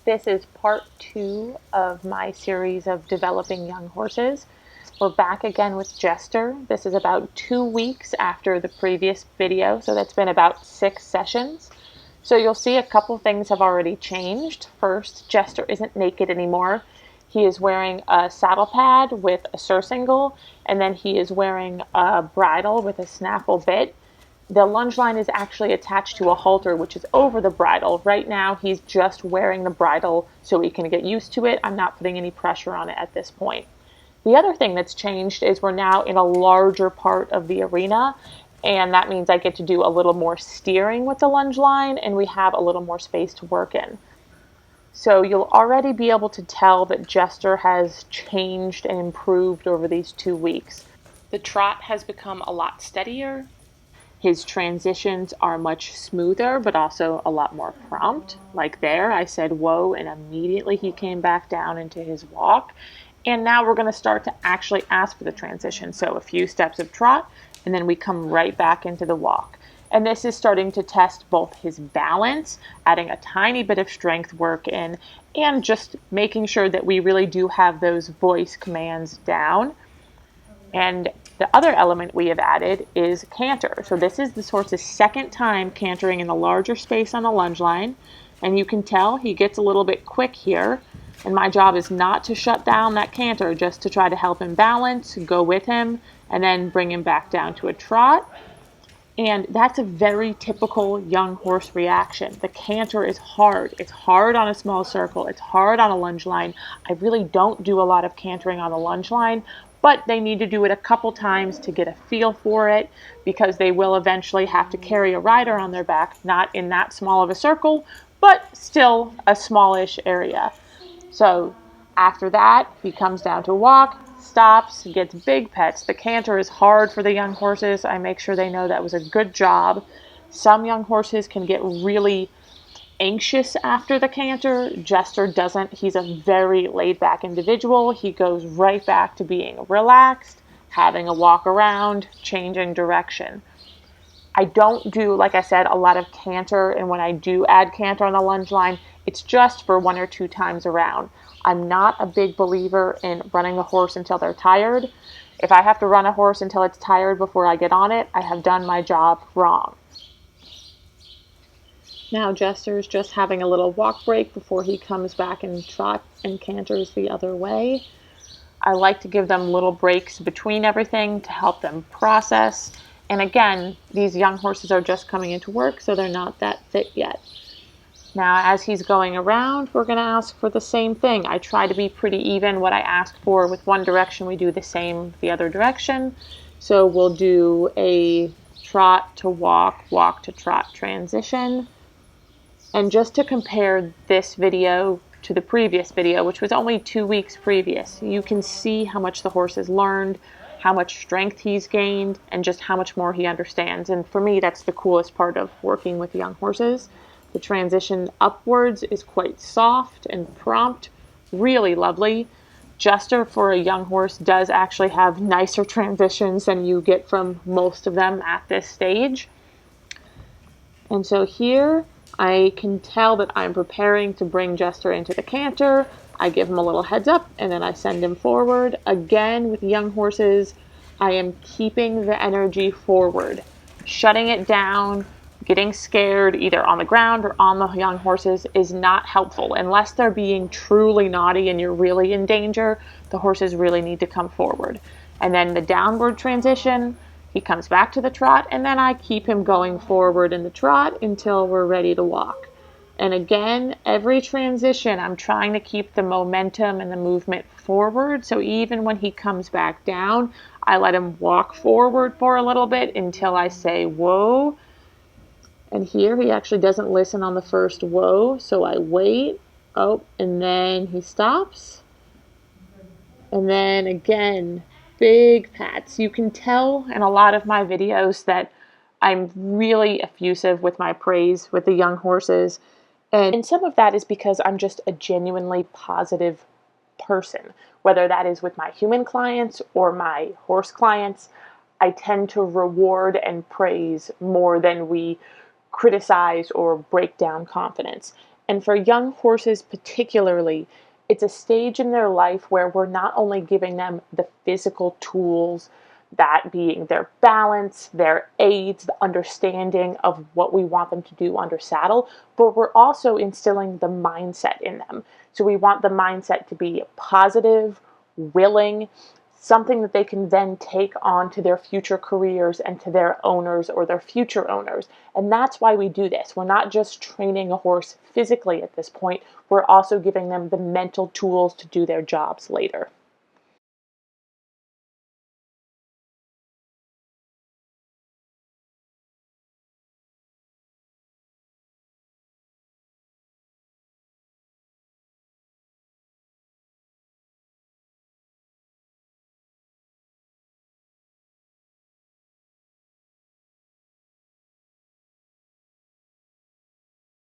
This is part 2 of my series of developing young horses. We're back again with Jester. This is about 2 weeks after the previous video, so that's been about 6 sessions. So you'll see a couple things have already changed. First, Jester isn't naked anymore. He is wearing a saddle pad with a surcingle, and then he is wearing a bridle with a snaffle bit. The lunge line is actually attached to a halter, which is over the bridle. Right now, he's just wearing the bridle so he can get used to it. I'm not putting any pressure on it at this point. The other thing that's changed is we're now in a larger part of the arena, and that means I get to do a little more steering with the lunge line, and we have a little more space to work in. So you'll already be able to tell that Jester has changed and improved over these 2 weeks. The trot has become a lot steadier. His transitions are much smoother, but also a lot more prompt. Like there, I said, whoa, and immediately he came back down into his walk. And now we're going to start to actually ask for the transition. So a few steps of trot, and then we come right back into the walk. And this is starting to test both his balance, adding a tiny bit of strength work in, and just making sure that we really do have those voice commands down. And the other element we have added is canter. So this is this horse's second time cantering in a larger space on the lunge line. And you can tell he gets a little bit quick here. And my job is not to shut down that canter, just to try to help him balance, go with him, and then bring him back down to a trot. And that's a very typical young horse reaction. The canter is hard. It's hard on a small circle. It's hard on a lunge line. I really don't do a lot of cantering on the lunge line, but they need to do it a couple times to get a feel for it, because they will eventually have to carry a rider on their back, not in that small of a circle, but still a smallish area. So after that, he comes down to walk, stops, gets big pets. The canter is hard for the young horses. I make sure they know that was a good job. Some young horses can get really anxious after the canter. Jester doesn't. He's a very laid back individual. He goes right back to being relaxed, having a walk around, changing direction. I don't do, like I said, a lot of canter, and when I do add canter on the lunge line, it's just for 1 or 2 times around. I'm not a big believer in running the horse until they're tired. If I have to run a horse until it's tired before I get on it, I have done my job wrong. Now Jester's just having a little walk break before he comes back and trot and canters the other way. I like to give them little breaks between everything to help them process. And again, these young horses are just coming into work, so they're not that fit yet. Now, as he's going around, we're going to ask for the same thing. I try to be pretty even. What I ask for with one direction, we do the same the other direction. So we'll do a trot to walk, walk to trot transition. And just to compare this video to the previous video, which was only 2 weeks previous, you can see how much the horse has learned, how much strength he's gained, and just how much more he understands. And for me, that's the coolest part of working with young horses. The transition upwards is quite soft and prompt, really lovely. Jester, for a young horse, does actually have nicer transitions than you get from most of them at this stage. And so here, I can tell that I'm preparing to bring Jester into the canter. I give him a little heads up, and then I send him forward. Again, with young horses, I am keeping the energy forward, shutting it down. Getting scared either on the ground or on the young horses is not helpful. Unless they're being truly naughty and you're really in danger, the horses really need to come forward. And then the downward transition, he comes back to the trot, and then I keep him going forward in the trot until we're ready to walk. And again, every transition, I'm trying to keep the momentum and the movement forward. So even when he comes back down, I let him walk forward for a little bit until I say, whoa. And here he actually doesn't listen on the first whoa, so I wait. Oh, and then he stops. And then again, big pats. You can tell in a lot of my videos that I'm really effusive with my praise with the young horses. And some of that is because I'm just a genuinely positive person, whether that is with my human clients or my horse clients. I tend to reward and praise more than we criticize or break down confidence. And for young horses particularly, it's a stage in their life where we're not only giving them the physical tools, that being their balance, their aids, the understanding of what we want them to do under saddle, but we're also instilling the mindset in them. So we want the mindset to be positive, willing, something that they can then take on to their future careers and to their owners or their future owners. And that's why we do this. We're not just training a horse physically at this point, we're also giving them the mental tools to do their jobs later.